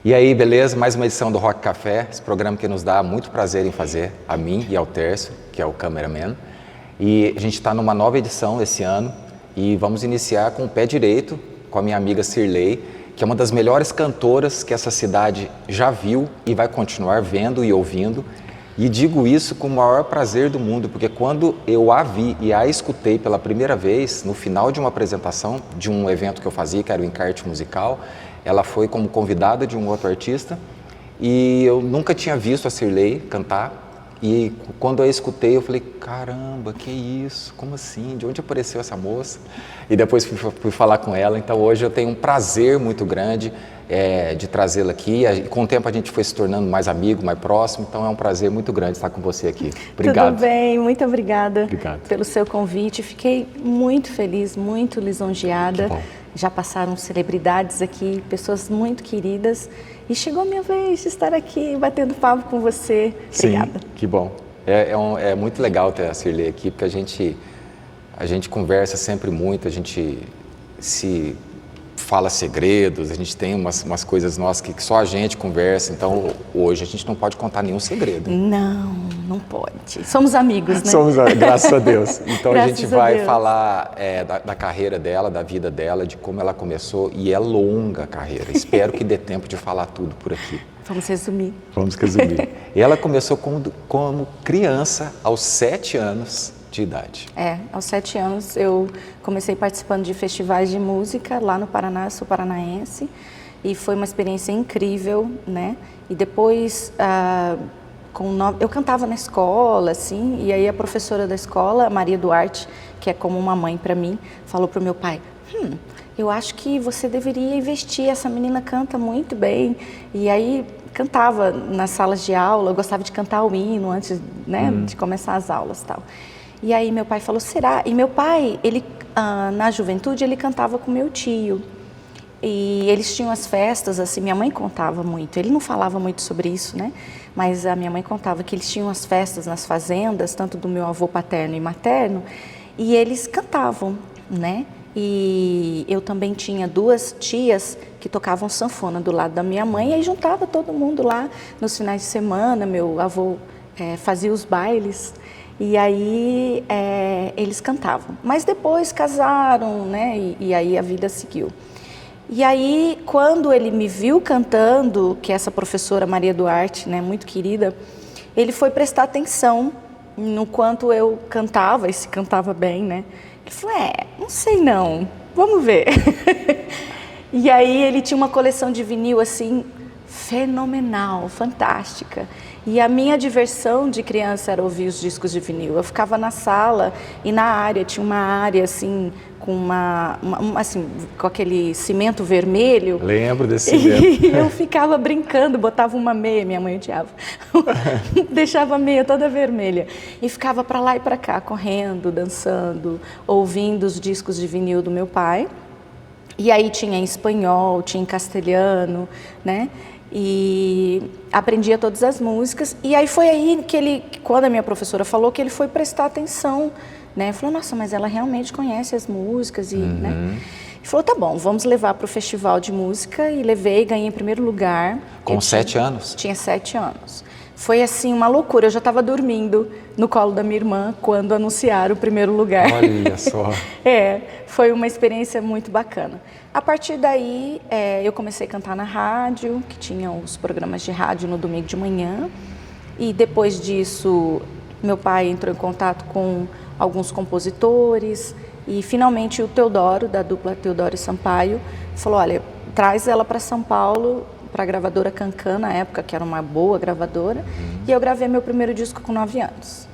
E aí, beleza? Mais uma edição do Rock Café, esse programa que nos dá muito prazer em fazer, a mim e ao Tércio, que é o cameraman. E a gente está numa nova edição esse ano e vamos iniciar com o pé direito, com a minha amiga Cirlei, que é uma das melhores cantoras que essa cidade já viu e vai continuar vendo e ouvindo. E digo isso com o maior prazer do mundo, porque quando eu a vi e a escutei pela primeira vez, no final de uma apresentação de um evento que eu fazia, que era o Encarte Musical, ela foi como convidada de um outro artista e eu nunca tinha visto a Cirlei cantar. E quando eu a escutei, eu falei, caramba, que isso? Como assim? De onde apareceu essa moça? E depois fui falar com ela, então hoje eu tenho um prazer muito grande de trazê-la aqui. Com o tempo a gente foi se tornando mais amigo, mais próximo, então é um prazer muito grande estar com você aqui. Obrigado. Tudo bem, muito obrigada Obrigado. Pelo seu convite. Fiquei muito feliz, muito lisonjeada. Que bom. Já passaram celebridades aqui, pessoas muito queridas. E chegou a minha vez de estar aqui batendo papo com você. Obrigada. Sim, que bom. É muito legal ter a Cirlei aqui, porque a gente conversa sempre muito, a gente se fala segredos, a gente tem umas coisas nossas que só a gente conversa, então hoje a gente não pode contar nenhum segredo. Não pode. Somos amigos, né? Somos, graças a Deus. Então a gente vai Deus. falar da carreira dela, da vida dela, de como ela começou, e é longa a carreira. Espero que dê tempo de falar tudo por aqui. Vamos resumir. Vamos resumir. Ela começou como criança, aos 7 anos de idade. Aos 7 anos eu comecei participando de festivais de música lá no Paraná, sou paranaense, e foi uma experiência incrível, né? E depois, eu cantava na escola, assim, e aí a professora da escola, a Maria Duarte, que é como uma mãe para mim, falou para o meu pai, eu acho que você deveria investir, essa menina canta muito bem. E aí cantava nas salas de aula, eu gostava de cantar o hino antes, né, de começar as aulas e tal. E aí meu pai falou, será? E meu pai, ele na juventude, ele cantava com meu tio. E eles tinham as festas, assim, minha mãe contava muito, ele não falava muito sobre isso, né? Mas a minha mãe contava que eles tinham as festas nas fazendas, tanto do meu avô paterno e materno, e eles cantavam, né? E eu também tinha 2 tias que tocavam sanfona do lado da minha mãe, e aí juntava todo mundo lá nos finais de semana, meu avô fazia os bailes, e aí eles cantavam. Mas depois casaram, né? E aí a vida seguiu. E aí, quando ele me viu cantando, que essa professora Maria Duarte, né, muito querida, ele foi prestar atenção no quanto eu cantava, e se cantava bem, né? Ele falou, não sei não, vamos ver. E aí ele tinha uma coleção de vinil, assim, fenomenal, fantástica. E a minha diversão de criança era ouvir os discos de vinil. Eu ficava na sala e na área, tinha uma área, assim, com assim, com aquele cimento vermelho. Lembro desse cimento. E eu ficava brincando, botava uma meia, minha mãe odiava, deixava a meia toda vermelha. E ficava para lá e para cá, correndo, dançando, ouvindo os discos de vinil do meu pai. E aí tinha em espanhol, tinha em castelhano, né? E aprendia todas as músicas. E aí foi aí que quando a minha professora falou, que ele foi prestar atenção, né? Falou, nossa, mas ela realmente conhece as músicas, e, né? E falou, tá bom, vamos levar para o festival de música. E levei, ganhei em primeiro lugar. Com 7 anos? Tinha 7 anos. Foi assim uma loucura, eu já estava dormindo no colo da minha irmã quando anunciaram o primeiro lugar. Olha só. Foi uma experiência muito bacana. A partir daí, eu comecei a cantar na rádio, que tinha os programas de rádio no domingo de manhã. E depois disso, meu pai entrou em contato com alguns compositores. E finalmente o Teodoro, da dupla Teodoro e Sampaio, falou, olha, traz ela para São Paulo, para a gravadora Cancan, na época, que era uma boa gravadora. E eu gravei meu primeiro disco com 9 anos.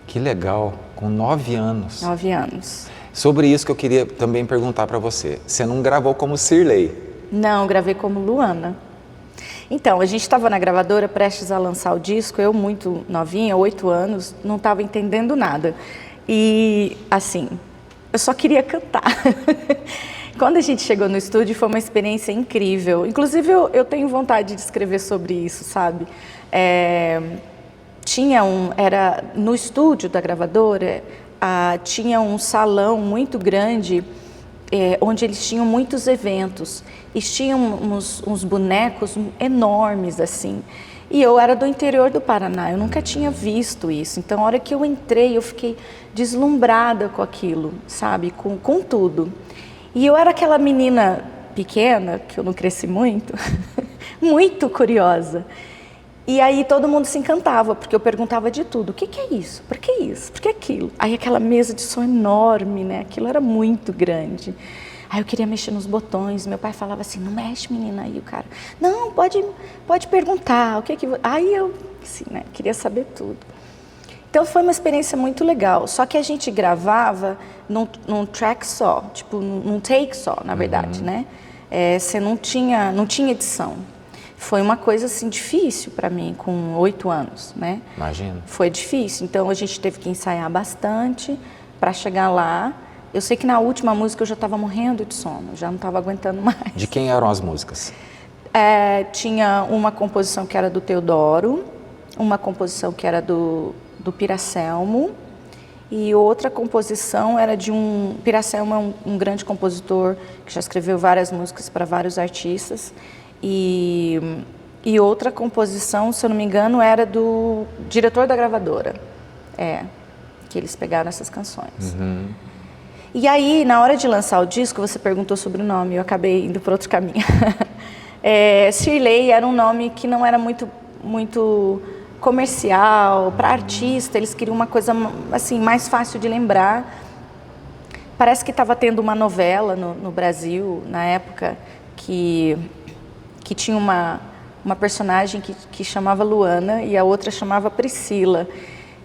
Que legal, com 9 anos. 9 anos. Sobre isso que eu queria também perguntar para você. Você não gravou como Cirlei? Não, gravei como Luana. Então, a gente estava na gravadora prestes a lançar o disco, eu muito novinha, 8 anos, não estava entendendo nada. E, assim, eu só queria cantar. Quando a gente chegou no estúdio, foi uma experiência incrível. Inclusive, eu tenho vontade de escrever sobre isso, sabe? Era no estúdio da gravadora, tinha um salão muito grande onde eles tinham muitos eventos. E tinham uns bonecos enormes, assim. E eu era do interior do Paraná, eu nunca tinha visto isso. Então, a hora que eu entrei, eu fiquei deslumbrada com aquilo, sabe? Com tudo. E eu era aquela menina pequena, que eu não cresci muito, muito curiosa. E aí todo mundo se encantava, porque eu perguntava de tudo. O que é isso? Por que isso? Por que aquilo? Aí aquela mesa de som enorme, né? Aquilo era muito grande. Aí eu queria mexer nos botões, meu pai falava assim, não mexe, menina. Aí o cara, não, pode perguntar, o que é que... Aí eu, assim, né, queria saber tudo. Então foi uma experiência muito legal, só que a gente gravava num track só, tipo, num take só, na verdade, né? Você não tinha edição. Foi uma coisa, assim, difícil para mim, com 8 anos, né? Imagino. Foi difícil, então a gente teve que ensaiar bastante para chegar lá. Eu sei que na última música eu já estava morrendo de sono, já não estava aguentando mais. De quem eram as músicas? Tinha uma composição que era do Teodoro, uma composição que era do Piracelmo, e outra composição era de Piracelmo é um grande compositor que já escreveu várias músicas para vários artistas, e outra composição, se eu não me engano, era do diretor da gravadora, que eles pegaram essas canções. E aí, na hora de lançar o disco, você perguntou sobre o nome, eu acabei indo para outro caminho. Shirley era um nome que não era muito comercial, para artista, eles queriam uma coisa assim, mais fácil de lembrar. Parece que estava tendo uma novela no Brasil, na época, que tinha uma personagem que chamava Luana e a outra chamava Priscila.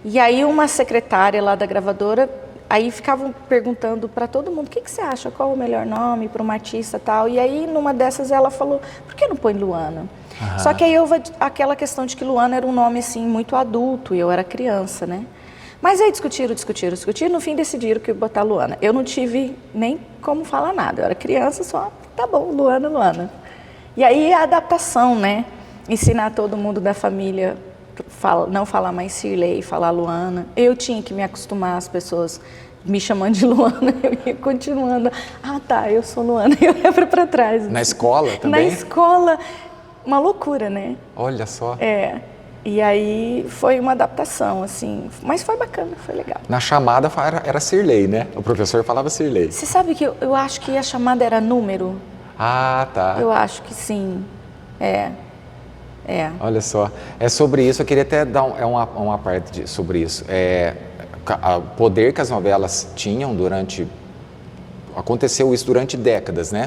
E aí uma secretária lá da gravadora, aí ficavam perguntando para todo mundo, o que você acha, qual o melhor nome para uma artista e tal. E aí numa dessas ela falou, por que não põe Luana? Só que aí houve aquela questão de que Luana era um nome assim muito adulto e eu era criança, né? Mas aí discutiram, no fim decidiram que ia botar Luana. Eu não tive nem como falar nada, eu era criança, só, tá bom, Luana. E aí a adaptação, né? Ensinar todo mundo da família, não falar mais Shirley, falar Luana. Eu tinha que me acostumar às pessoas me chamando de Luana, eu ia continuando. Ah, tá, eu sou Luana, eu lembro para trás. Na escola também? Na escola, uma loucura, né? Olha só. E aí foi uma adaptação, assim, mas foi bacana, foi legal. Na chamada era Shirley, né? O professor falava Shirley. Você sabe que eu acho que a chamada era número? Ah, tá. Eu acho que sim, Olha só, sobre isso, eu queria até dar uma parte sobre isso. O poder que as novelas tinham aconteceu isso durante décadas, né?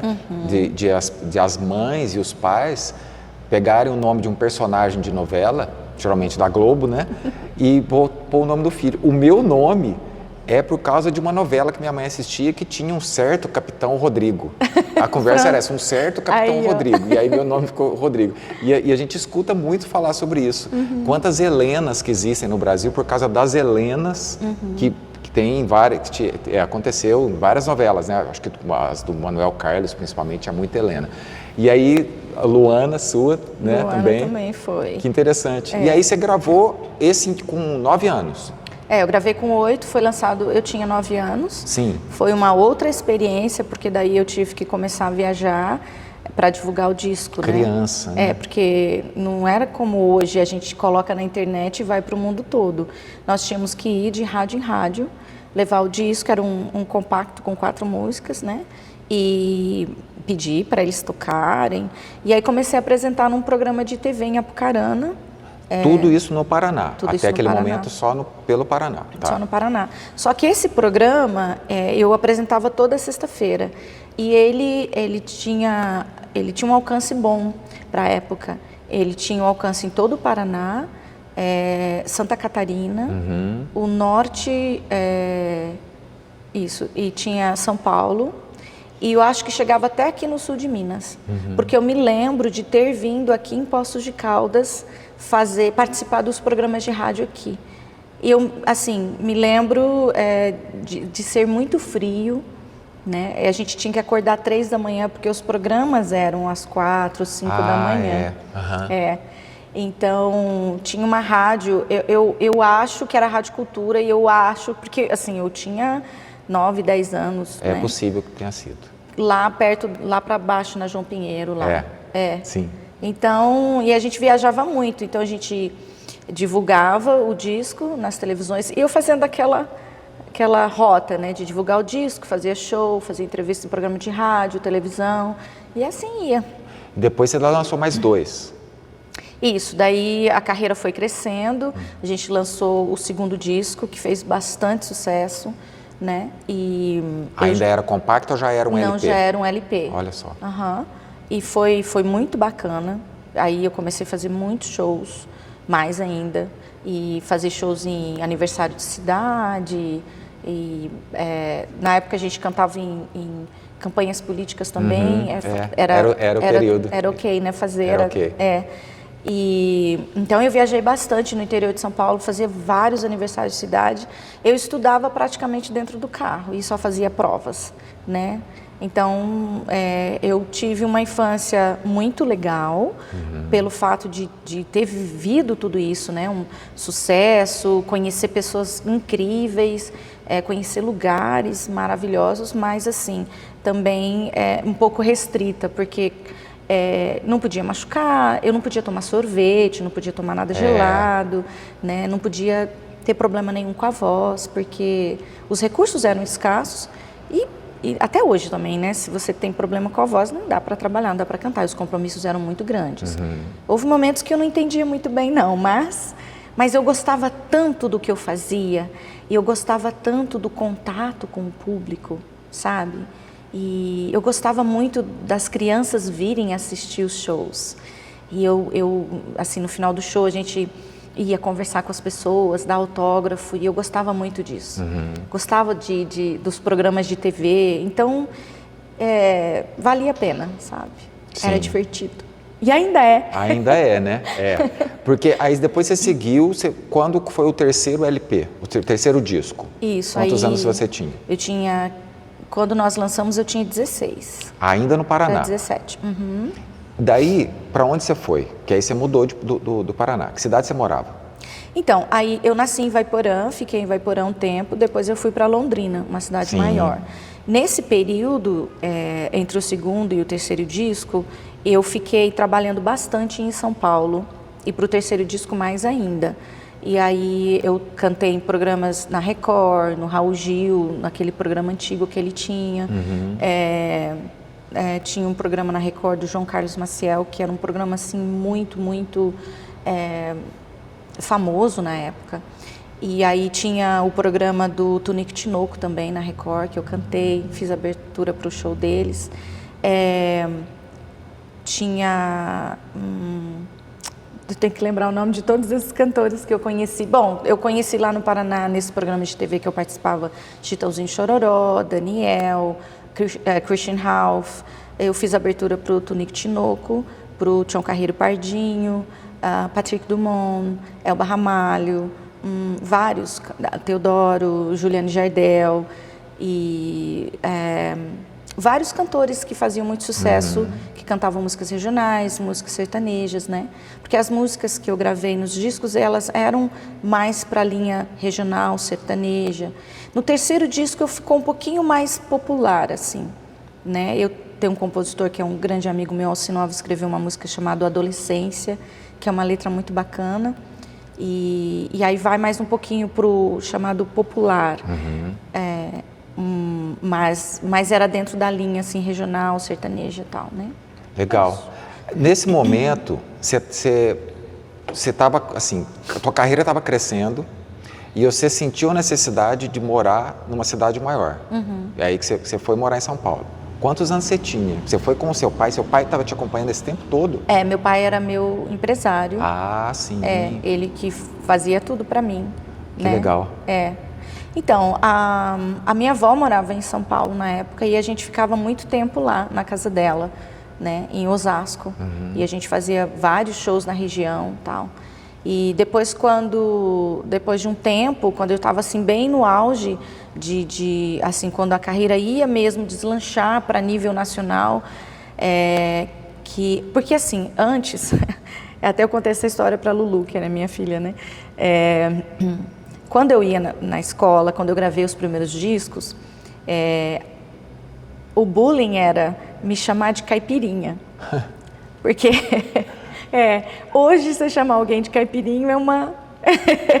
De as mães e os pais pegarem o nome de um personagem de novela, geralmente da Globo, né? E pôr o nome do filho. O meu nome é por causa de uma novela que minha mãe assistia que tinha um certo Capitão Rodrigo. A conversa era essa, um certo Capitão Rodrigo. E aí meu nome ficou Rodrigo. E a gente escuta muito falar sobre isso. Quantas Helenas que existem no Brasil por causa das Helenas que tem várias, aconteceu em várias novelas, né? Acho que as do Manuel Carlos, principalmente, tinha muita Helena. E aí, a Luana, sua, né, Luana também foi. Que interessante. E aí você gravou esse com 9 anos. Eu gravei com 8, foi lançado, eu tinha 9 anos. Sim. Foi uma outra experiência, porque daí eu tive que começar a viajar para divulgar o disco, Criança, né? Porque não era como hoje, a gente coloca na internet e vai para o mundo todo. Nós tínhamos que ir de rádio em rádio, levar o disco, era um compacto com 4 músicas, né? E pedir para eles tocarem. E aí comecei a apresentar num programa de TV em Apucarana. Tudo isso no Paraná, até aquele momento só pelo Paraná. Tá. Só no Paraná. Só que esse programa eu apresentava toda sexta-feira e ele tinha um alcance bom para a época. Ele tinha um alcance em todo o Paraná, Santa Catarina, o norte, e tinha São Paulo. E eu acho que chegava até aqui no sul de Minas, porque eu me lembro de ter vindo aqui em Poços de Caldas participar dos programas de rádio aqui. E eu, assim, me lembro de ser muito frio, né? A gente tinha que acordar 3 da manhã, porque os programas eram às 4, 5 da manhã. Então, tinha uma rádio, eu acho que era a Rádio Cultura, e eu acho, porque assim, eu tinha 9, 10 anos. É possível que tenha sido. lá perto, lá para baixo, na João Pinheiro, lá. Sim. Então, e a gente viajava muito, então a gente divulgava o disco nas televisões, e eu fazendo aquela rota, né, de divulgar o disco, fazia show, fazia entrevista em programa de rádio, televisão, e assim ia. Depois você lançou mais 2. Isso, daí a carreira foi crescendo, a gente lançou o segundo disco, que fez bastante sucesso, né? E ainda era compacto ou já era um LP? Não, já era um LP. Olha só. E foi muito bacana. Aí eu comecei a fazer muitos shows, mais ainda, e fazer shows em aniversário de cidade. E na época a gente cantava em campanhas políticas também. Era o período. Era ok, né? Fazer. Era ok. E então eu viajei bastante no interior de São Paulo, fazia vários aniversários de cidade. Eu estudava praticamente dentro do carro e só fazia provas, né? Então eu tive uma infância muito legal pelo fato de ter vivido tudo isso, né? Um sucesso, conhecer pessoas incríveis, conhecer lugares maravilhosos, mas assim também um pouco restrita, porque não podia machucar, eu não podia tomar sorvete, não podia tomar nada gelado, né? Não podia ter problema nenhum com a voz, porque os recursos eram escassos e até hoje também, né? Se você tem problema com a voz, não dá para trabalhar, não dá para cantar, os compromissos eram muito grandes. Houve momentos que eu não entendia muito bem, não, mas eu gostava tanto do que eu fazia e eu gostava tanto do contato com o público, sabe? E eu gostava muito das crianças virem assistir os shows. E eu assim, no final do show, a gente ia conversar com as pessoas, dar autógrafo, e eu gostava muito disso. Gostava dos programas de TV, então valia a pena, sabe? Sim. Era divertido. E ainda é. Ainda é, né? Porque aí depois você seguiu, quando foi o terceiro LP, o terceiro disco? Isso. Quantos anos você tinha? Eu tinha... Quando nós lançamos, eu tinha 16. Ainda no Paraná? 17. Daí, para onde você foi? Que aí você mudou do Paraná. Que cidade você morava? Então, aí eu nasci em Ivaiporã, fiquei em Ivaiporã um tempo, depois eu fui para Londrina, uma cidade maior. Nesse período, entre o segundo e o terceiro disco, eu fiquei trabalhando bastante em São Paulo, e para o terceiro disco mais ainda. E aí eu cantei em programas na Record, no Raul Gil, naquele programa antigo que ele tinha. Tinha um programa na Record do João Carlos Maciel, que era um programa assim muito, muito famoso na época. E aí tinha o programa do Tunico Tinoco também na Record, que eu cantei, fiz abertura para o show deles. Tinha... Eu tenho que lembrar o nome de todos esses cantores que eu conheci. Bom, eu conheci lá no Paraná, nesse programa de TV que eu participava, Chitãozinho Chororó, Daniel, Christian Ralph. Eu fiz abertura para o Tunico Tinoco, para o Tião Carreiro Pardinho, Patrick Dumont, Elba Ramalho, vários, Teodoro, Juliane Jardel e vários cantores que faziam muito sucesso, que cantavam músicas regionais, músicas sertanejas, né? Porque as músicas que eu gravei nos discos, elas eram mais para a linha regional, sertaneja. No terceiro disco, ficou um pouquinho mais popular, assim, né? Eu tenho um compositor que é um grande amigo meu, Alcinova, escreveu uma música chamada Adolescência, que é uma letra muito bacana. E aí vai mais um pouquinho para o chamado popular. Mas era dentro da linha assim, regional, sertaneja e tal, né? Legal. Nesse momento, você estava assim, a tua carreira estava crescendo e você sentiu a necessidade de morar numa cidade maior. E aí que você foi morar em São Paulo. Quantos anos você tinha? Você foi com o seu pai estava te acompanhando esse tempo todo? Meu pai era meu empresário. Ah, sim. Ele que fazia tudo para mim. Que legal. Então, a minha avó morava em São Paulo na época e a gente ficava muito tempo lá, na casa dela, né, em Osasco. E a gente fazia vários shows na região e tal. E depois de um tempo, quando eu estava assim, bem no auge, assim, quando a carreira ia mesmo deslanchar para nível nacional, porque assim, antes, até eu contei essa história para a Lulu, que era minha filha, né? Quando eu ia na escola, quando eu gravei os primeiros discos, o bullying era me chamar de caipirinha. Porque hoje você chamar alguém de caipirinho é uma...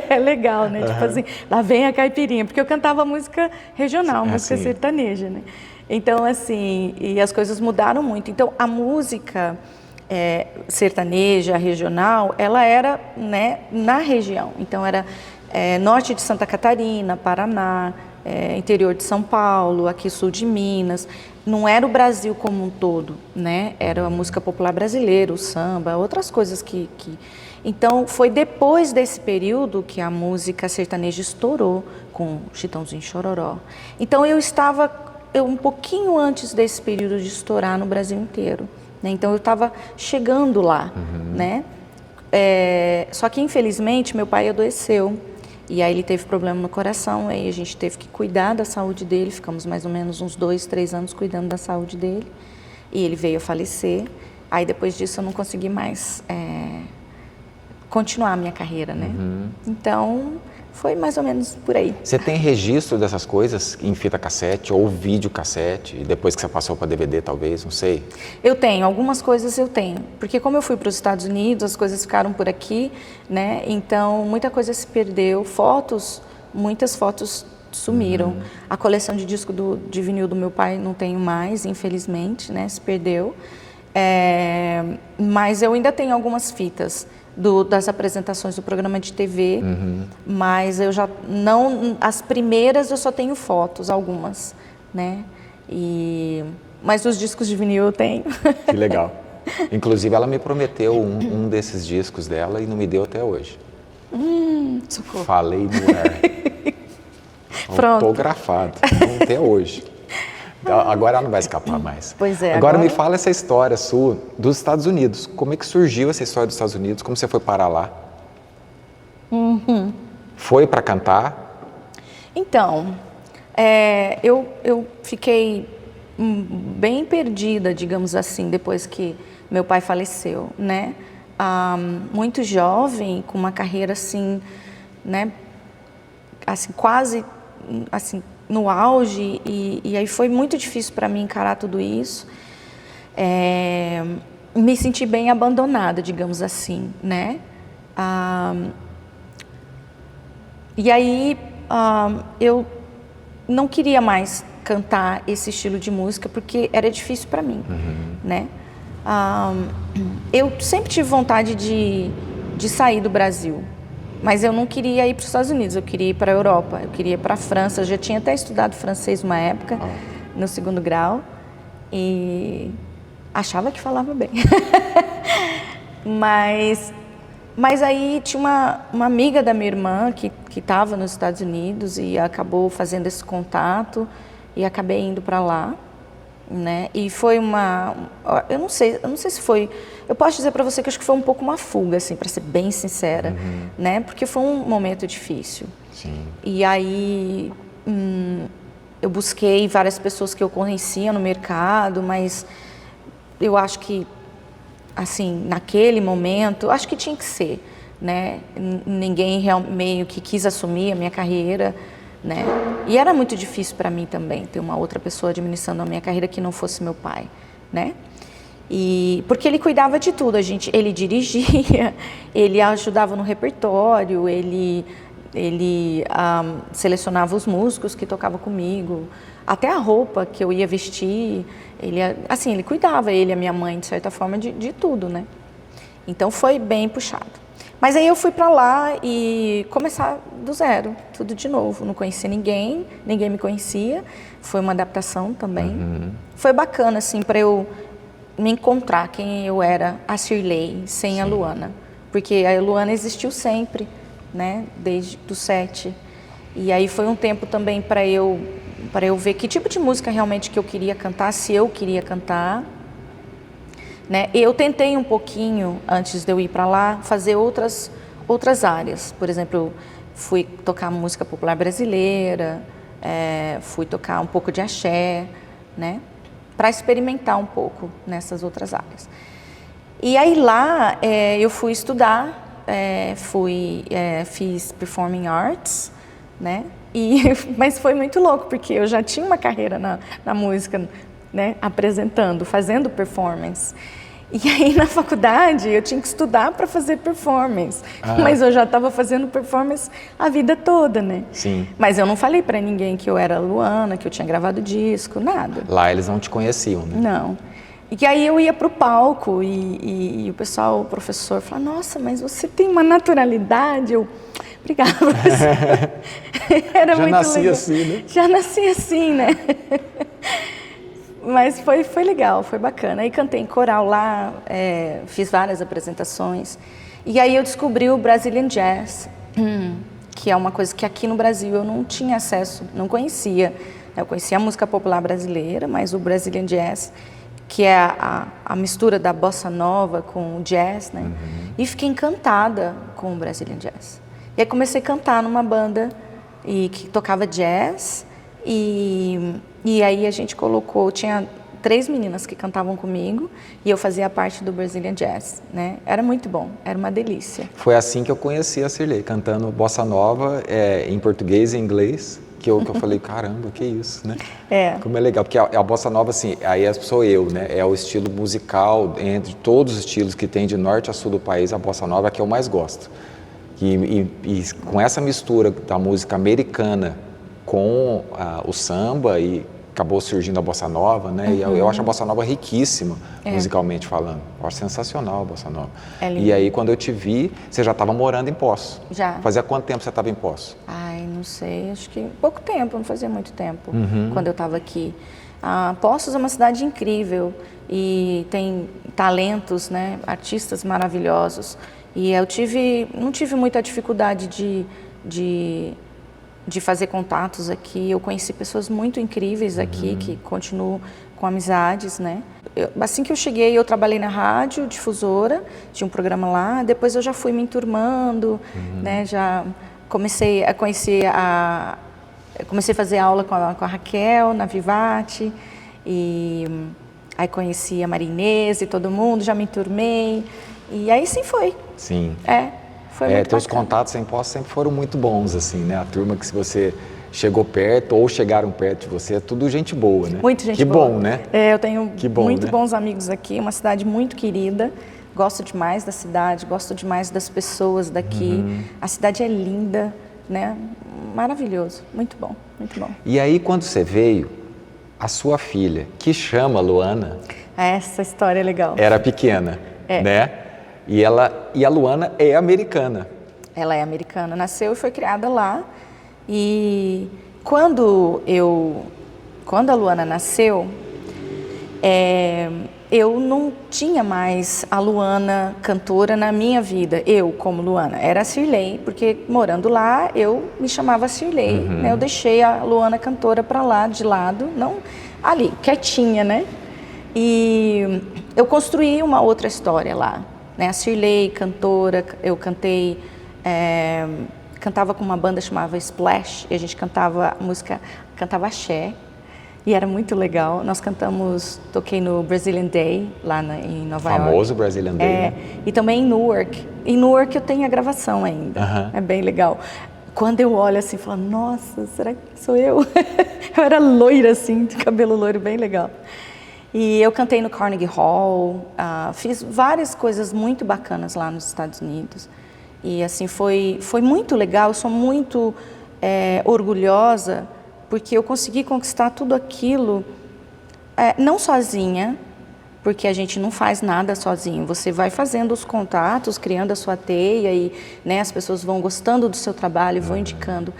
é legal, né? Tipo assim, lá vem a caipirinha. Porque eu cantava música regional, música sertaneja, né? Então, assim, e as coisas mudaram muito. Então, a música sertaneja, regional, ela era, né, na região. Então, era norte de Santa Catarina, Paraná, interior de São Paulo, aqui sul de Minas. Não era o Brasil como um todo, né? Era a música popular brasileira, o samba, outras coisas que... Então, foi depois desse período que a música sertaneja estourou com Chitãozinho e Chororó. Então, eu estava um pouquinho antes desse período de estourar no Brasil inteiro, né? Então, eu estava chegando lá, né? Só que, infelizmente, meu pai adoeceu. E aí ele teve problema no coração, aí a gente teve que cuidar da saúde dele, ficamos mais ou menos uns 2, 3 anos cuidando da saúde dele, e ele veio a falecer. Aí depois disso eu não consegui mais continuar a minha carreira, né? Então, foi mais ou menos por aí. Você tem registro dessas coisas em fita cassete ou videocassete, depois que você passou para DVD talvez, não sei? Eu tenho, algumas coisas eu tenho, porque como eu fui para os Estados Unidos, as coisas ficaram por aqui, né? Então, muita coisa se perdeu, muitas fotos sumiram. A coleção de disco de vinil do meu pai não tenho mais, infelizmente, né? Se perdeu. Mas eu ainda tenho algumas fitas das apresentações do programa de TV, mas eu já não... As primeiras eu só tenho fotos, algumas, né? Mas os discos de vinil eu tenho. Que legal. Inclusive, ela me prometeu um desses discos dela e não me deu até hoje. Socorro. Falei no ar. Autografado, até hoje. Agora ela não vai escapar mais. Pois é. Agora me fala essa história sua dos Estados Unidos. Como é que surgiu essa história dos Estados Unidos? Como você foi parar lá? Foi para cantar? Então, eu fiquei bem perdida, digamos assim, depois que meu pai faleceu, né? Muito jovem, com uma carreira assim, né? Assim, quase assim, no auge, e aí foi muito difícil para mim encarar tudo isso. Me senti bem abandonada, digamos assim, né? E aí eu não queria mais cantar esse estilo de música porque era difícil para mim, né? Eu sempre tive vontade de sair do Brasil. Mas eu não queria ir para os Estados Unidos, eu queria ir para a Europa, eu queria ir para a França. Eu já tinha até estudado francês uma época, no 2º grau, e achava que falava bem. Mas aí tinha uma amiga da minha irmã que estava nos Estados Unidos e acabou fazendo esse contato e acabei indo para lá, né? E foi eu não sei se foi, eu posso dizer para você que acho que foi um pouco uma fuga, assim, para ser bem sincera, né? Porque foi um momento difícil. Sim. E aí eu busquei várias pessoas que eu conhecia no mercado, mas eu acho que, assim, naquele momento, acho que tinha que ser, né? Ninguém meio que quis assumir a minha carreira, né? E era muito difícil para mim também ter uma outra pessoa administrando a minha carreira que não fosse meu pai, né? Porque ele cuidava de tudo, ele dirigia, ele ajudava no repertório, ele selecionava os músicos que tocavam comigo, até a roupa que eu ia vestir, ele cuidava, ele e a minha mãe, de certa forma, de tudo, né? Então foi bem puxado. Mas aí eu fui para lá e começar do zero, tudo de novo. Não conhecia ninguém me conhecia. Foi uma adaptação também. Foi bacana, assim, para eu me encontrar quem eu era, a Shirley, sem a Luana. Porque a Luana existiu sempre, né? Desde o 7. E aí foi um tempo também para eu ver que tipo de música realmente que eu queria cantar, se eu queria cantar. Né? Eu tentei um pouquinho, antes de eu ir para lá, fazer outras áreas. Por exemplo, eu fui tocar música popular brasileira, fui tocar um pouco de axé, né? Para experimentar um pouco nessas outras áreas. E aí lá eu fui estudar, fiz Performing Arts, né? Mas foi muito louco, porque eu já tinha uma carreira na música né, apresentando, fazendo performance. E aí na faculdade eu tinha que estudar para fazer performance, mas eu já estava fazendo performance a vida toda, né? Sim. Mas eu não falei para ninguém que eu era Luana, que eu tinha gravado disco, nada. Lá eles não te conheciam, né? Não. E aí eu ia para o palco e o pessoal, o professor, falava, nossa, mas você tem uma naturalidade. Eu, obrigada, professor. Era já muito nasci legal. assim, né? Já nasci assim, né? Mas foi legal, foi bacana. Aí cantei em coral lá, fiz várias apresentações. E aí eu descobri o Brazilian Jazz, que é uma coisa que aqui no Brasil eu não tinha acesso, não conhecia. Eu conhecia a música popular brasileira, mas o Brazilian Jazz, que é a mistura da bossa nova com o jazz, né? E fiquei encantada com o Brazilian Jazz. E aí comecei a cantar numa banda que tocava jazz. E aí a gente colocou, tinha 3 meninas que cantavam comigo e eu fazia parte do Brazilian Jazz, né? Era muito bom, era uma delícia. Foi assim que eu conheci a Cirlei, cantando bossa nova em português e inglês, que eu falei, caramba, que isso, né? Como é legal, porque a bossa nova, assim, aí sou eu, né? É o estilo musical, entre todos os estilos que tem de norte a sul do país, a bossa nova é a que eu mais gosto. E com essa mistura da música americana com o samba e acabou surgindo a bossa nova, né? E eu acho a bossa nova riquíssima, musicalmente falando. Eu acho sensacional a bossa nova. E aí, quando eu te vi, você já estava morando em Poços. Já. Fazia quanto tempo você estava em Poços? Ai, não sei, acho que pouco tempo, não fazia muito tempo quando eu estava aqui. Poços é uma cidade incrível e tem talentos, né? Artistas maravilhosos. E eu não tive muita dificuldade de fazer contatos aqui. Eu conheci pessoas muito incríveis aqui, que continuo com amizades, né? Assim que eu cheguei, eu trabalhei na rádio difusora, tinha um programa lá, depois eu já fui me enturmando, né? Já comecei a conhecer comecei a fazer aula com a Raquel, na Vivate, e aí conheci a Marinês e todo mundo, já me enturmei, e aí sim foi. Sim. Foi muito teus bacana. contatos em Poços sempre foram muito bons, assim, né? A turma que se você chegou perto ou chegaram perto de você, é tudo gente boa, né? Muito gente que boa. Bom, né? Eu tenho muito né? bons amigos aqui, uma cidade muito querida. Gosto demais da cidade, gosto demais das pessoas daqui. A cidade é linda, né? Maravilhoso, muito bom, muito bom. E aí, quando você veio, a sua filha, que chama Luana... Essa história é legal. Era pequena, né? E a Luana é americana. Ela é americana, nasceu e foi criada lá. E quando a Luana nasceu, eu não tinha mais a Luana cantora na minha vida, eu como Luana. Era a Cirlei, porque morando lá eu me chamava Cirlei, né? Eu deixei a Luana cantora para lá, de lado, não ali, quietinha, né? E eu construí uma outra história lá, né? A Cirlei, cantora, eu cantei, cantava com uma banda chamada Splash, e a gente cantava axé, e era muito legal. Nós toquei no Brazilian Day, lá em Nova York. Famoso Brazilian Day, né? E também em Newark. Em Newark eu tenho a gravação ainda, é bem legal. Quando eu olho assim, eu falo, nossa, será que sou eu? Eu era loira assim, de cabelo loiro, bem legal. E eu cantei no Carnegie Hall, fiz várias coisas muito bacanas lá nos Estados Unidos. E assim, foi muito legal, eu sou muito orgulhosa, porque eu consegui conquistar tudo aquilo, não sozinha, porque a gente não faz nada sozinho. Você vai fazendo os contatos, criando a sua teia e, né, as pessoas vão gostando do seu trabalho, vão indicando.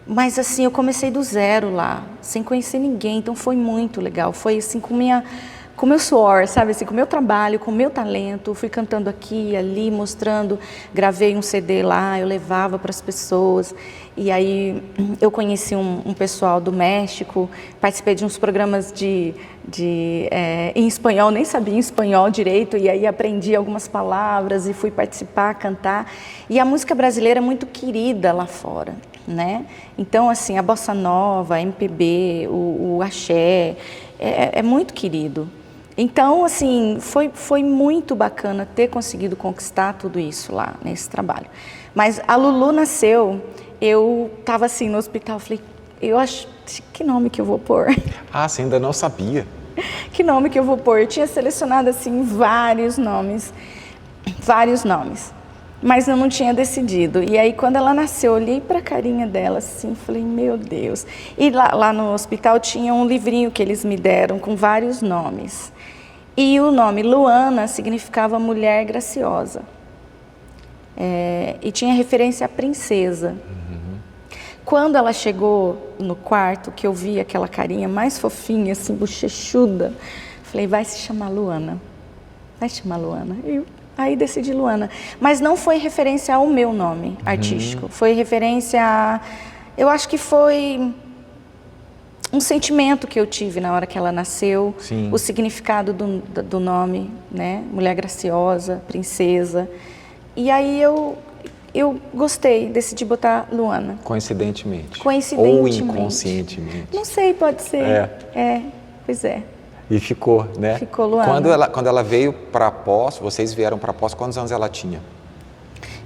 Mas assim, eu comecei do zero lá, sem conhecer ninguém, então foi muito legal. Foi assim, com meu suor, sabe, assim, com o meu trabalho, com o meu talento, fui cantando aqui e ali, mostrando, gravei um CD lá, eu levava para as pessoas, e aí eu conheci um pessoal do México, participei de uns programas em espanhol, nem sabia espanhol direito, e aí aprendi algumas palavras e fui participar, cantar, e a música brasileira é muito querida lá fora, né? Então, assim, a bossa nova, a MPB, o axé, é muito querido. Então, assim, foi muito bacana ter conseguido conquistar tudo isso lá, nesse trabalho. Mas a Lulu nasceu, eu estava assim no hospital, falei, eu acho, que nome que eu vou pôr? Ah, você ainda não sabia? que nome que eu vou pôr? Eu tinha selecionado, assim, vários nomes, mas eu não tinha decidido. E aí, quando ela nasceu, eu olhei para a carinha dela, assim, falei, meu Deus. E lá no hospital tinha um livrinho que eles me deram com vários nomes. E o nome Luana significava mulher graciosa. E tinha referência à princesa. Quando ela chegou no quarto, que eu vi aquela carinha mais fofinha, assim, bochechuda, falei, vai se chamar Luana. Vai se chamar Luana. E aí decidi Luana. Mas não foi referência ao meu nome artístico. Foi referência a... Eu acho que foi um sentimento que eu tive na hora que ela nasceu. Sim. O significado do nome, né? Mulher graciosa, princesa. E aí eu gostei, decidi botar Luana. Coincidentemente. Coincidentemente. Ou inconscientemente. Não sei, pode ser. Pois é. E ficou, né? Ficou Luana. Quando ela veio para Poços, vocês vieram para Poços, quantos anos ela tinha?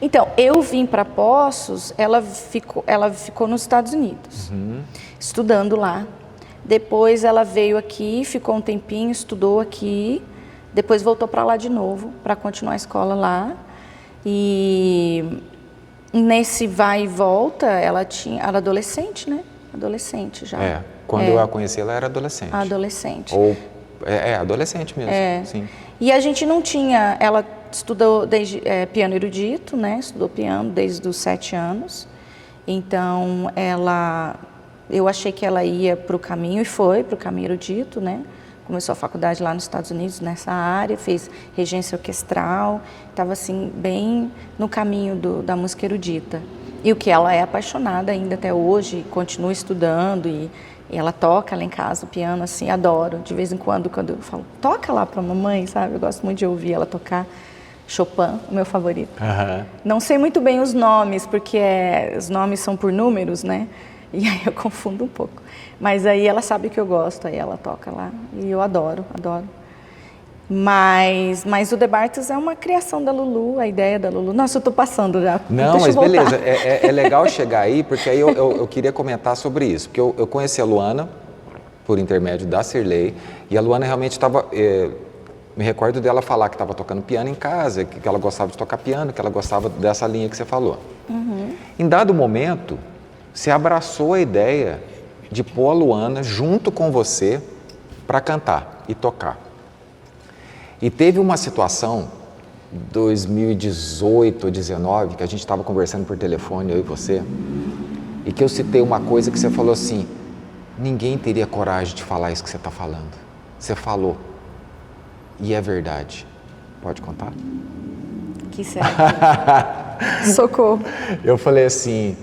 Então, eu vim para Poços, ela ficou nos Estados Unidos, estudando lá. Depois ela veio aqui, ficou um tempinho, estudou aqui. Depois voltou para lá de novo, para continuar a escola lá. E nesse vai e volta, ela era adolescente, né? Adolescente já. Quando eu a conheci, ela era adolescente. Adolescente. Ou, adolescente mesmo, sim. E a gente não tinha, ela estudou desde piano erudito, né? Estudou piano desde os 7 anos. Então, eu achei que ela ia para o caminho, e foi para o caminho erudito, né? Começou a faculdade lá nos Estados Unidos, nessa área, fez regência orquestral, estava assim, bem no caminho da música erudita. E o que ela é apaixonada ainda até hoje, continua estudando e ela toca lá em casa o piano, assim, adoro. De vez em quando eu falo, toca lá para a mamãe, sabe? Eu gosto muito de ouvir ela tocar Chopin, o meu favorito. Não sei muito bem os nomes, porque os nomes são por números, né? E aí eu confundo um pouco. Mas aí ela sabe que eu gosto, aí ela toca lá. E eu adoro. Mas o The Bartles é uma criação da Lulu, a ideia da Lulu. Nossa, eu estou passando já. Não, mas beleza. É legal chegar aí, porque aí eu queria comentar sobre isso. Porque eu conheci a Luana por intermédio da Cirlei, e a Luana realmente estava... me recordo dela falar que estava tocando piano em casa, que ela gostava de tocar piano, que ela gostava dessa linha que você falou. Em dado momento, você abraçou a ideia de pôr a Luana junto com você para cantar e tocar. E teve uma situação, 2018 ou 2019, que a gente estava conversando por telefone, eu e você, e que eu citei uma coisa que você falou assim, ninguém teria coragem de falar isso que você está falando. Você falou. E é verdade. Pode contar? Que certo. Socorro. Eu falei assim,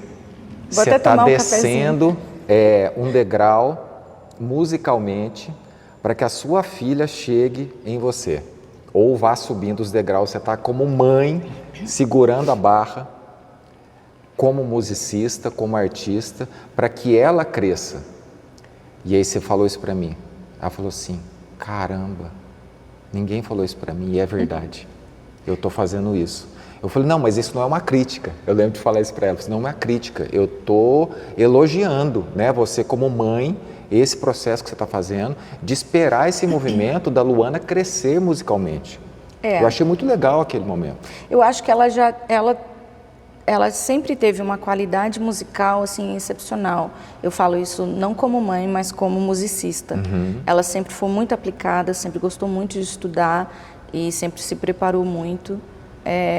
você está descendo um degrau musicalmente para que a sua filha chegue em você. Ou vá subindo os degraus, você está como mãe, segurando a barra, como musicista, como artista, para que ela cresça. E aí você falou isso para mim. Ela falou assim, caramba, ninguém falou isso para mim e é verdade. Eu estou fazendo isso. Eu falei, não, mas isso não é uma crítica. Eu lembro de falar isso para ela, isso não é uma crítica. Eu estou elogiando, né, você como mãe, esse processo que você está fazendo, de esperar esse movimento da Luana crescer musicalmente. Eu achei muito legal aquele momento. Eu acho que ela sempre teve uma qualidade musical assim excepcional. Eu falo isso não como mãe, mas como musicista. Ela sempre foi muito aplicada, sempre gostou muito de estudar e sempre se preparou muito.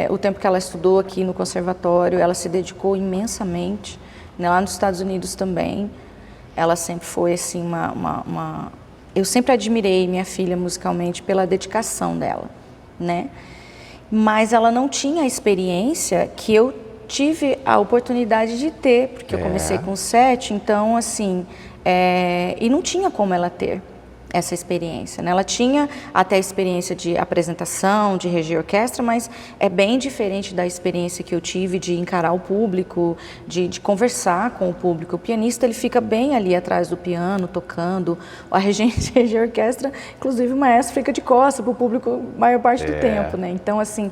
O tempo que ela estudou aqui no conservatório, ela se dedicou imensamente, né? Lá nos Estados Unidos também. Ela sempre foi assim Eu sempre admirei minha filha musicalmente pela dedicação dela, né? Mas ela não tinha a experiência que eu tive a oportunidade de ter, porque eu comecei com 7, então assim, e não tinha como ela ter essa experiência, né? Ela tinha até a experiência de apresentação, de reger orquestra, mas é bem diferente da experiência que eu tive de encarar o público, de conversar com o público. O pianista, ele fica bem ali atrás do piano, tocando. A regente de reger orquestra, inclusive o maestro fica de costas para o público a maior parte do tempo, né? Então, assim,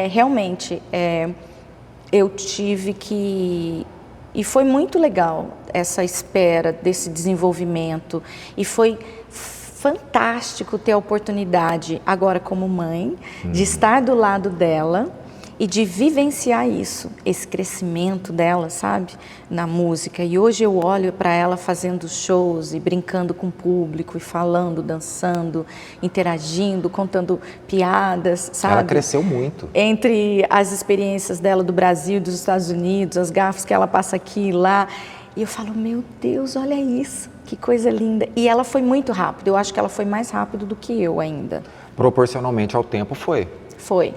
realmente, eu tive que... E foi muito legal essa espera desse desenvolvimento. E foi fantástico ter a oportunidade, agora como mãe, de estar do lado dela e de vivenciar isso, esse crescimento dela, sabe, na música. E hoje eu olho para ela fazendo shows e brincando com o público, e falando, dançando, interagindo, contando piadas, sabe? Ela cresceu muito. Entre as experiências dela do Brasil e dos Estados Unidos, as gafas que ela passa aqui e lá. E eu falo, meu Deus, olha isso, que coisa linda. E ela foi muito rápida, eu acho que ela foi mais rápido do que eu ainda. Proporcionalmente ao tempo foi. Foi,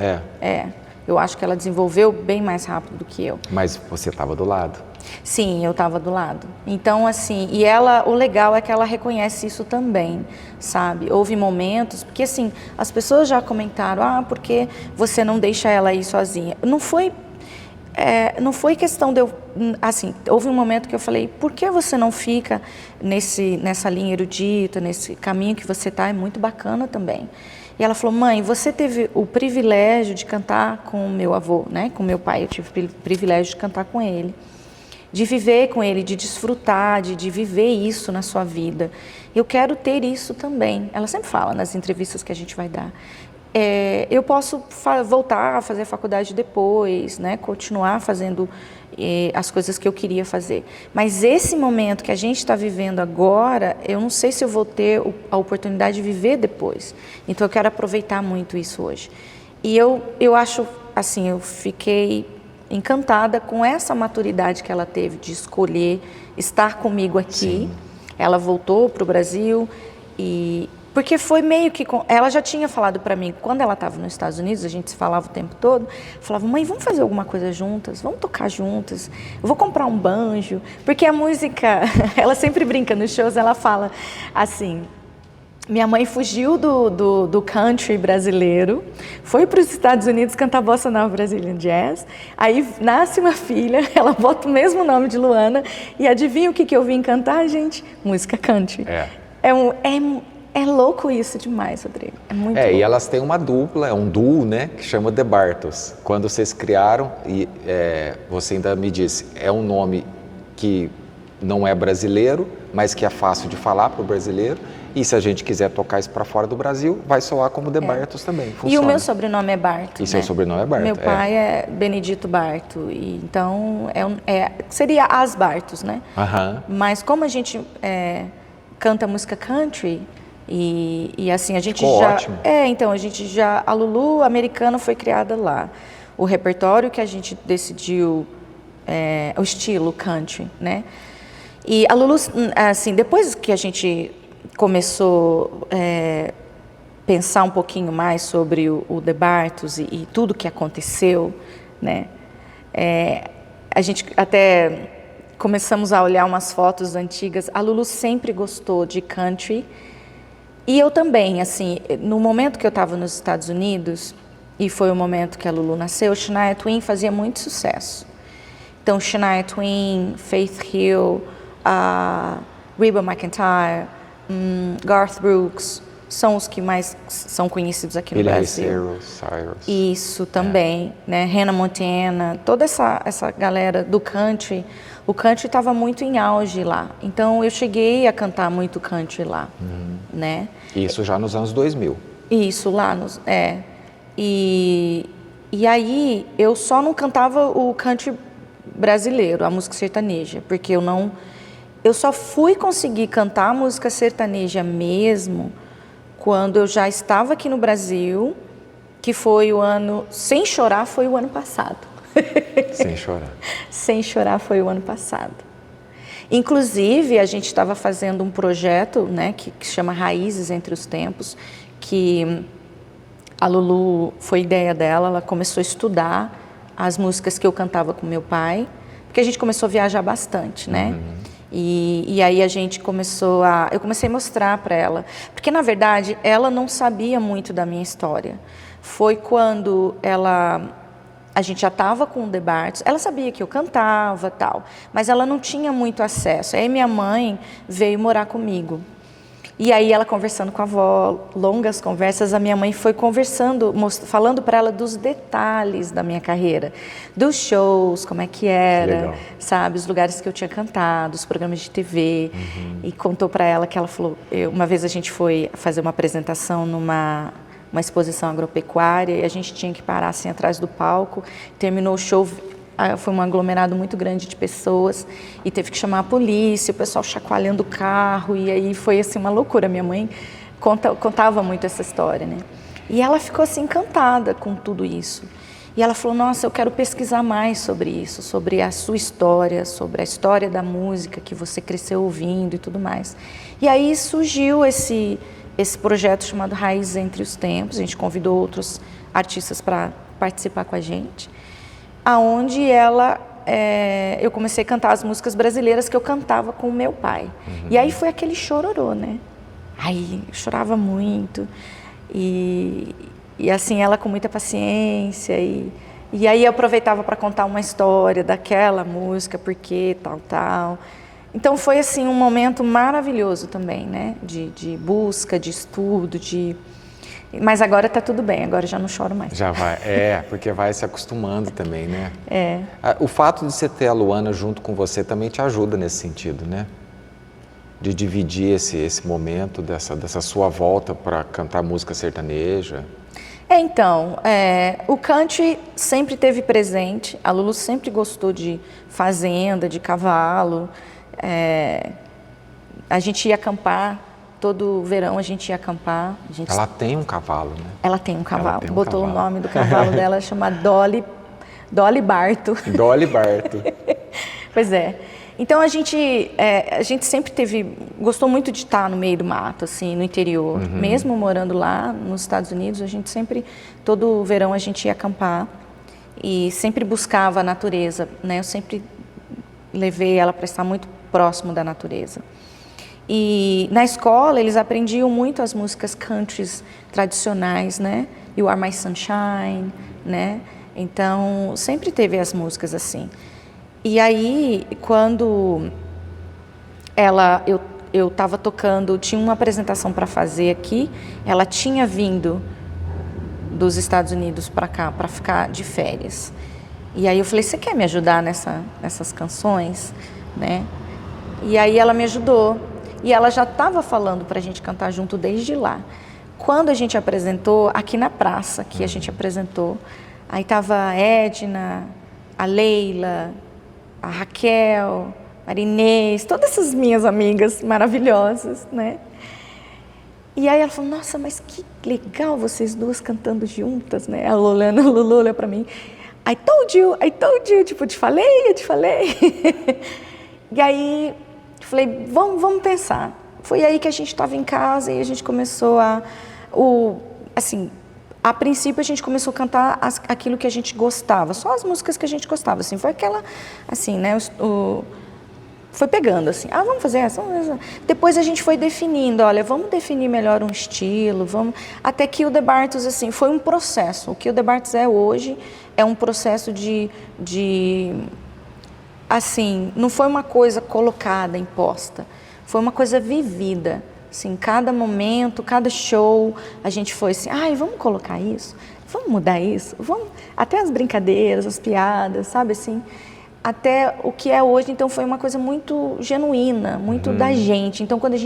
eu acho que ela desenvolveu bem mais rápido do que eu. Mas você estava do lado. Sim, eu estava do lado. Então, assim, e ela, o legal é que ela reconhece isso também, sabe? Houve momentos, porque assim, as pessoas já comentaram, porque você não deixa ela ir sozinha. Não foi questão de eu, assim, houve um momento que eu falei, por que você não fica nessa linha erudita, nesse caminho que você está, é muito bacana também. E ela falou, mãe, você teve o privilégio de cantar com o meu avô, né? Com meu pai, eu tive o privilégio de cantar com ele, de viver com ele, de desfrutar, de viver isso na sua vida. Eu quero ter isso também. Ela sempre fala nas entrevistas que a gente vai dar. Eu posso voltar a fazer a faculdade depois, né? Continuar fazendo as coisas que eu queria fazer. Mas esse momento que a gente está vivendo agora, eu não sei se eu vou ter a oportunidade de viver depois. Então eu quero aproveitar muito isso hoje. E eu acho, assim, eu fiquei encantada com essa maturidade que ela teve de escolher estar comigo aqui. Sim. Ela voltou para o Brasil porque foi meio que... Ela já tinha falado para mim, quando ela estava nos Estados Unidos, a gente se falava o tempo todo, falava, mãe, vamos fazer alguma coisa juntas? Vamos tocar juntas? Eu vou comprar um banjo. Porque a música, ela sempre brinca nos shows, ela fala assim, minha mãe fugiu do country brasileiro, foi para os Estados Unidos cantar bossa nova Brazilian Jazz, aí nasce uma filha, ela bota o mesmo nome de Luana, e adivinha o que eu vim cantar, gente? Música country. É louco isso demais, Rodrigo. É muito louco. E elas têm uma dupla, um duo, né, que chama The Bartles. Quando vocês criaram, você ainda me disse, é um nome que não é brasileiro, mas que é fácil de falar para o brasileiro. E se a gente quiser tocar isso para fora do Brasil, vai soar como The Bartles também. Funciona. E o meu sobrenome é Barto. E seu sobrenome é Barto. Meu pai é Benedito Barto. E então, seria As Bartos, né? Mas como a gente canta música country... E assim, a gente ficou já... ótimo. Então, a Lulu americana foi criada lá. O repertório que a gente decidiu, o estilo country, né? E a Lulu, assim, depois que a gente começou a pensar um pouquinho mais sobre o The Bartles e tudo que aconteceu, né? A gente até começamos a olhar umas fotos antigas. A Lulu sempre gostou de country. E eu também, assim, no momento que eu estava nos Estados Unidos, e foi o momento que a Lulu nasceu, Shania Twain fazia muito sucesso. Então, Shania Twain, Faith Hill, Reba McEntire, Garth Brooks, são os que mais são conhecidos aqui no Brasil. Cyrus. Isso também, né? Hannah Montana, toda essa galera do country. O country estava muito em auge lá. Então, eu cheguei a cantar muito country lá, né? Isso já nos anos 2000. Isso, lá. E aí, eu só não cantava o country brasileiro, a música sertaneja, porque eu só fui conseguir cantar a música sertaneja mesmo quando eu já estava aqui no Brasil, que foi o ano... Sem chorar, foi o ano passado. Sem chorar. Sem chorar foi o ano passado. Inclusive, a gente estava fazendo um projeto, né, que chama Raízes Entre os Tempos, que a Lulu, foi ideia dela, ela começou a estudar as músicas que eu cantava com meu pai, porque a gente começou a viajar bastante, né? E aí a gente eu comecei a mostrar para ela, porque na verdade ela não sabia muito da minha história. Foi quando a gente já estava com o The Bartles, ela sabia que eu cantava tal, mas ela não tinha muito acesso. Aí minha mãe veio morar comigo. E aí ela conversando com a avó, longas conversas, a minha mãe foi conversando, falando para ela dos detalhes da minha carreira, dos shows, como é que era, sabe, os lugares que eu tinha cantado, os programas de TV, e contou para ela que ela falou, uma vez a gente foi fazer uma apresentação numa exposição agropecuária e a gente tinha que parar assim atrás do palco, terminou o show. Foi um aglomerado muito grande de pessoas e teve que chamar a polícia, o pessoal chacoalhando o carro, e aí foi assim uma loucura. Minha mãe contava muito essa história, né? E ela ficou assim encantada com tudo isso. E ela falou, nossa, eu quero pesquisar mais sobre isso, sobre a sua história, sobre a história da música que você cresceu ouvindo e tudo mais. E aí surgiu esse projeto chamado Raízes Entre os Tempos. A gente convidou outros artistas para participar com a gente, aonde eu comecei a cantar as músicas brasileiras que eu cantava com o meu pai. E aí foi aquele chororô, né? Aí eu chorava muito, e assim, ela com muita paciência, e aí eu aproveitava para contar uma história daquela música, porque tal. Então foi assim um momento maravilhoso também, né? De busca, de estudo, Mas agora está tudo bem, agora já não choro mais. Já vai, porque vai se acostumando também, né? É. O fato de você ter a Luana junto com você também te ajuda nesse sentido, né? De dividir esse momento dessa sua volta para cantar música sertaneja. Então, o country sempre teve presente, a Lulu sempre gostou de fazenda, de cavalo, a gente ia acampar. Todo verão a gente ia acampar. Ela tem um cavalo, né? Ela tem um cavalo. Botou o nome do cavalo dela, chama Dolly Barto. Dolly Barto. Pois é. Então a gente sempre gostou muito de estar no meio do mato, assim, no interior. Mesmo morando lá nos Estados Unidos, a gente sempre, todo verão a gente ia acampar e sempre buscava a natureza, né? Eu sempre levei ela para estar muito próximo da natureza. E na escola eles aprendiam muito as músicas countries tradicionais, né? You Are My Sunshine, né? Então sempre teve as músicas assim. E aí quando eu estava tocando, tinha uma apresentação para fazer aqui, ela tinha vindo dos Estados Unidos para cá para ficar de férias. E aí eu falei, você quer me ajudar nessas canções, né? E aí ela me ajudou. E ela já estava falando para a gente cantar junto desde lá. Quando a gente apresentou, aqui na praça, que a gente apresentou, aí estava a Edna, a Leila, a Raquel, a Marinês, todas essas minhas amigas maravilhosas, né? E aí ela falou, nossa, mas que legal vocês duas cantando juntas, né? A Lulu olhou para mim, I told you, tipo, eu te falei. E aí falei, vamos pensar. Foi aí que a gente estava em casa e a gente começou a princípio a gente começou a cantar aquilo que a gente gostava, só as músicas que a gente gostava, assim, foi aquela, assim, né, foi pegando, assim, vamos fazer essa. Depois a gente foi definindo, olha, vamos definir melhor um estilo, até que o The Bartos, assim, foi um processo. O que o The Bartos é hoje é um processo assim, não foi uma coisa colocada, imposta, foi uma coisa vivida. Assim, cada momento, cada show, a gente foi assim, vamos colocar isso, vamos mudar isso, até as brincadeiras, as piadas, sabe assim, até o que é hoje. Então foi uma coisa muito genuína, muito da gente. Então quando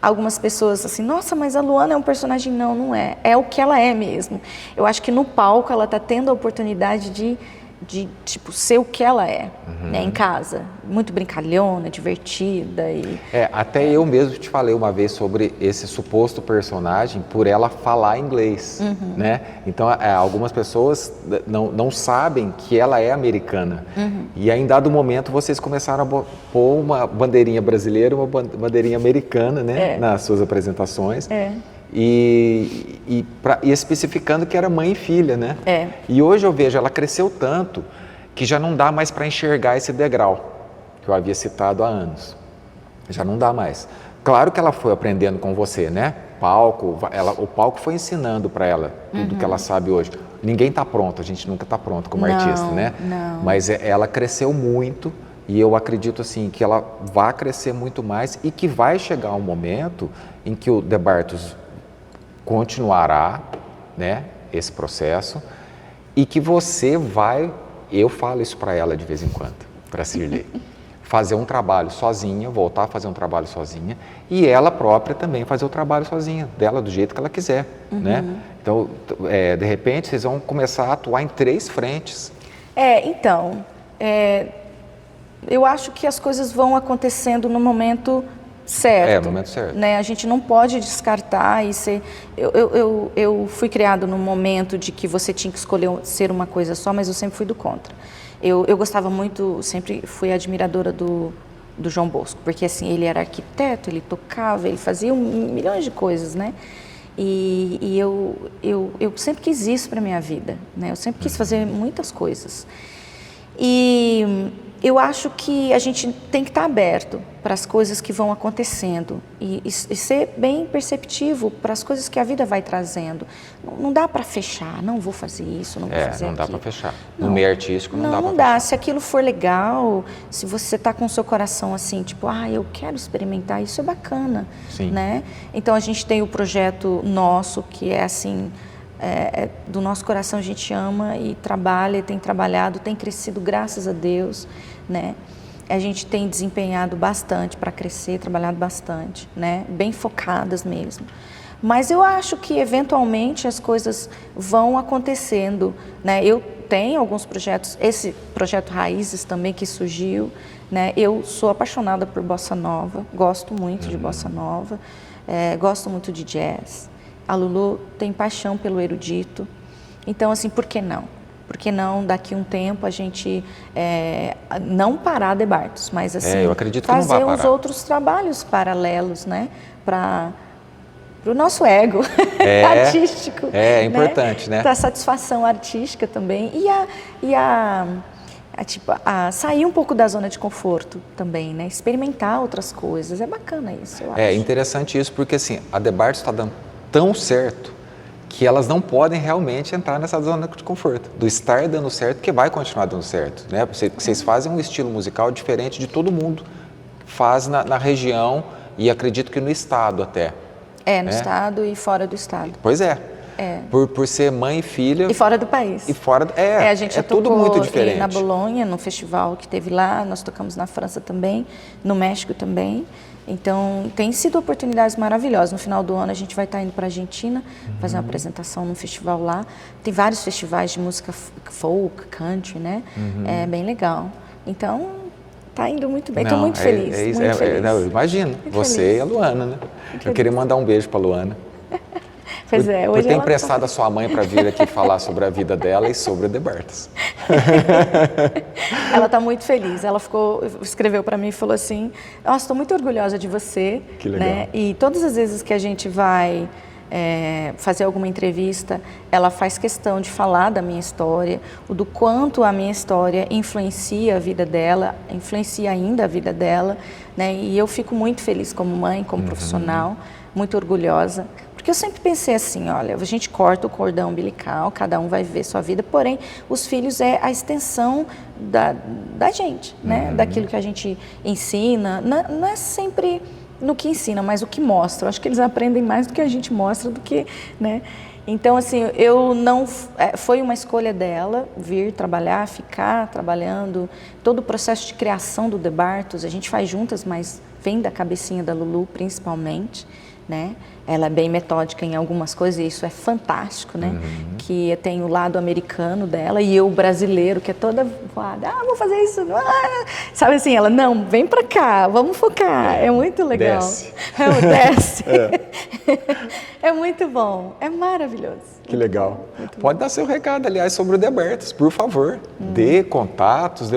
algumas pessoas assim, nossa, mas a Luana é um personagem, não é, é o que ela é mesmo. Eu acho que no palco ela está tendo a oportunidade de tipo, ser o que ela é, né, em casa. Muito brincalhona, divertida. Até eu mesmo te falei uma vez sobre esse suposto personagem por ela falar inglês, né? Então, algumas pessoas não sabem que ela é americana. E aí, em dado momento, vocês começaram a pôr uma bandeirinha brasileira e uma bandeirinha americana, né? Nas suas apresentações. E especificando que era mãe e filha, né? E hoje eu vejo, ela cresceu tanto que já não dá mais para enxergar esse degrau que eu havia citado há anos. Já não dá mais. Claro que ela foi aprendendo com você, né? O palco foi ensinando para ela tudo que ela sabe hoje. Ninguém está pronto, a gente nunca está pronto como artista, né? Não. Mas ela cresceu muito e eu acredito assim que ela vai crescer muito mais e que vai chegar um momento em que o The Bartos continuará, né, esse processo, e que você vai, eu falo isso para ela de vez em quando, para a Cirlei, fazer um trabalho sozinha, voltar a fazer um trabalho sozinha, e ela própria também fazer o trabalho sozinha, dela do jeito que ela quiser, né? Então, de repente, vocês vão começar a atuar em 3 frentes. Então, eu acho que as coisas vão acontecendo no momento certo. No momento certo. Né? A gente não pode descartar e ser... Eu fui criado num momento de que você tinha que escolher ser uma coisa só, mas eu sempre fui do contra. Eu gostava muito, sempre fui admiradora do João Bosco, porque assim, ele era arquiteto, ele tocava, ele fazia milhões de coisas, né? E eu sempre quis isso para minha vida, né? Eu sempre quis fazer muitas coisas. E eu acho que a gente tem que estar aberto para as coisas que vão acontecendo e ser bem perceptivo para as coisas que a vida vai trazendo. Não dá para fechar, não vou fazer isso, não vou fazer não aquilo. dá para fechar. No meio artístico não dá para fechar. Não dá. Se aquilo for legal, se você está com o seu coração assim, tipo, eu quero experimentar, isso é bacana. Sim. Né? Então a gente tem o projeto nosso, que é assim... do nosso coração a gente ama e trabalha, tem trabalhado, tem crescido, graças a Deus, né? A gente tem desempenhado bastante para crescer, trabalhado bastante, né? Bem focadas mesmo. Mas eu acho que eventualmente as coisas vão acontecendo, né? Eu tenho alguns projetos, esse projeto Raízes também que surgiu, né? Eu sou apaixonada por bossa nova, gosto muito de bossa nova, gosto muito de jazz. A Lulu tem paixão pelo erudito, então assim, por que não? Por que não daqui um tempo a gente não parar The Bartos, mas assim, eu acredito que não vai fazer parar. uns outros trabalhos paralelos, né? Para o nosso ego artístico. É importante, né? Para a satisfação artística também tipo, sair um pouco da zona de conforto também, né? Experimentar outras coisas, é bacana isso, eu acho. É interessante isso, porque assim, a The Bartos está dando tão certo que elas não podem realmente entrar nessa zona de conforto, do estar dando certo, que vai continuar dando certo, né? Vocês fazem um estilo musical diferente de todo mundo faz na região e acredito que no estado até. No estado e fora do estado. Pois é. Por ser mãe e filha. E fora do país. E fora, a gente já tudo tocou muito diferente. Na Bolonha, no festival que teve lá, nós tocamos na França também, no México também. Então, tem sido oportunidades maravilhosas. No final do ano, a gente vai estar indo para a Argentina, fazer uma apresentação num festival lá. Tem vários festivais de música folk, country, né? É bem legal. Então, tá indo muito bem. Estou muito feliz. Muito feliz. Não, imagino, muito você feliz. E a Luana, né? Eu queria mandar um beijo para a Luana. Pois hoje por ter emprestado a sua mãe para vir aqui falar sobre a vida dela e sobre o The Bartos. Ela está muito feliz. Ela escreveu para mim e falou assim: nossa, estou muito orgulhosa de você. Que legal. Né? E todas as vezes que a gente vai fazer alguma entrevista, ela faz questão de falar da minha história, do quanto a minha história influencia a vida dela, influencia ainda a vida dela. Né? E eu fico muito feliz como mãe, como profissional, muito orgulhosa. Porque eu sempre pensei assim, olha, a gente corta o cordão umbilical, cada um vai viver sua vida, porém, os filhos é a extensão da gente, né? Daquilo que a gente ensina. Não é sempre no que ensina, mas o que mostra. Eu acho que eles aprendem mais do que a gente mostra, do que, né? Então, assim, foi uma escolha dela vir trabalhar, ficar trabalhando. Todo o processo de criação do The Bartos, a gente faz juntas, mas vem da cabecinha da Lulu, principalmente, né? Ela é bem metódica em algumas coisas e isso é fantástico, né? Que tem o lado americano dela e eu brasileiro, que é toda voada, vou fazer isso, sabe assim, ela, não, vem pra cá, vamos focar, é muito legal. Desce. Desce. É muito bom, é maravilhoso. Que legal. Pode dar seu recado, aliás, sobre o The Bartos, por favor. Dê contatos,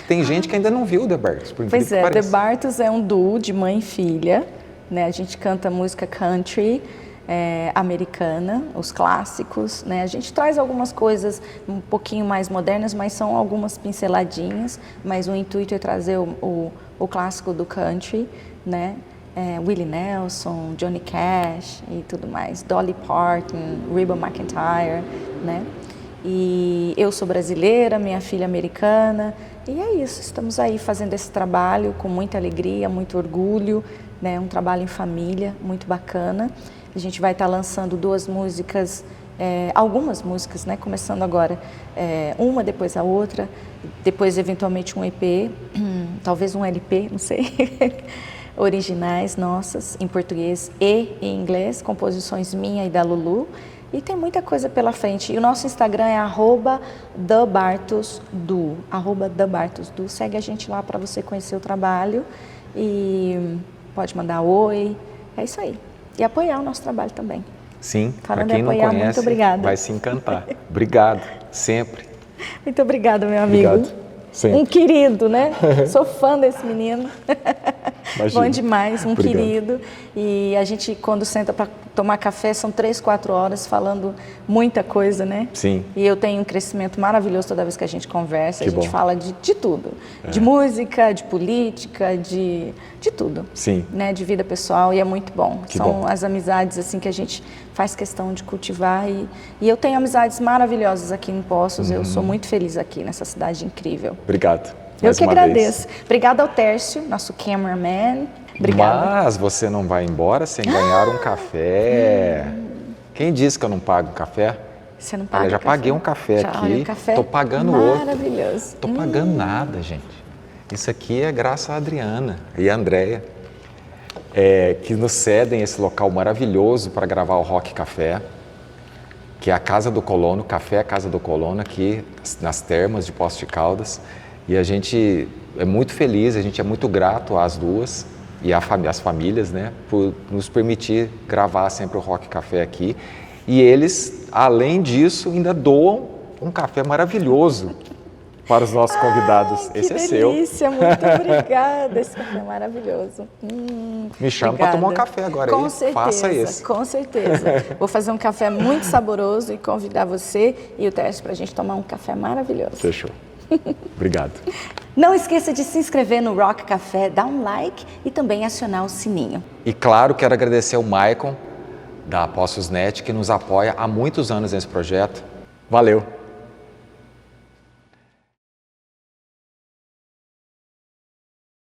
tem gente que ainda não viu o The Bartos. Pois é, The Bartos é um duo de mãe e filha. Né, a gente canta música country americana, os clássicos, né? A gente traz algumas coisas um pouquinho mais modernas, mas são algumas pinceladinhas, mas o intuito é trazer o clássico do country, né? Willie Nelson, Johnny Cash e tudo mais, Dolly Parton, Reba McEntire, né? E eu sou brasileira, minha filha é americana, e é isso, estamos aí fazendo esse trabalho com muita alegria, muito orgulho, né? Um trabalho em família, muito bacana. A gente vai estar lançando 2 músicas, algumas músicas, né? Começando agora, uma depois a outra, depois eventualmente um EP, talvez um LP, não sei, originais nossas, em português e em inglês, composições minha e da Lulu. E tem muita coisa pela frente. E o nosso Instagram é @thebartosdu, @thebartosdu. Segue a gente lá para você conhecer o trabalho e pode mandar oi. É isso aí. E apoiar o nosso trabalho também. Sim, para Falando quem em não apoiar, conhece, muito obrigada. vai se encantar. Obrigado, sempre. Muito obrigada, meu amigo. Obrigado. Sempre. Um querido, né? Sou fã desse menino. Imagina. Bom demais, um Obrigado. Querido. E a gente, quando senta para tomar café, são 3, 4 horas falando muita coisa, né? Sim. E eu tenho um crescimento maravilhoso toda vez que a gente conversa. Que a gente bom. fala de tudo. De música, de política, de tudo. Sim. Né? De vida pessoal, e é muito bom. Que São bom. as amizades assim que a gente faz questão de cultivar. E eu tenho amizades maravilhosas aqui em Poços. Eu sou muito feliz aqui nessa cidade incrível. Obrigado. Eu mais que uma agradeço. vez. Obrigada ao Tércio, nosso cameraman. Obrigada. Mas você não vai embora sem ganhar um café. Quem disse que eu não pago um café? Você não paga Olha, já café? paguei um café Já, aqui. olha, o café Tô pagando outro. maravilhoso. Tô pagando nada, gente. Isso aqui é graças a Adriana e a Andréia, que nos cedem esse local maravilhoso para gravar o Rock Café, que é a Casa do Colono, Café Casa do Colono, aqui nas Termas de Poços de Caldas. E a gente é muito feliz, a gente é muito grato às duas e às famílias, né, por nos permitir gravar sempre o Rock Café aqui. E eles, além disso, ainda doam um café maravilhoso para os nossos convidados. Ai, esse é que seu. delícia, muito obrigada. Esse café é maravilhoso. Me chama para tomar um café agora com aí. certeza, Faça esse. Com certeza. Vou fazer um café muito saboroso e convidar você e o Tércio para a gente tomar um café maravilhoso. Fechou. Obrigado. Não esqueça de se inscrever no Rock Café, dar um like e também acionar o sininho. E claro, quero agradecer ao Maicon, da Poços Net, que nos apoia há muitos anos nesse projeto. Valeu!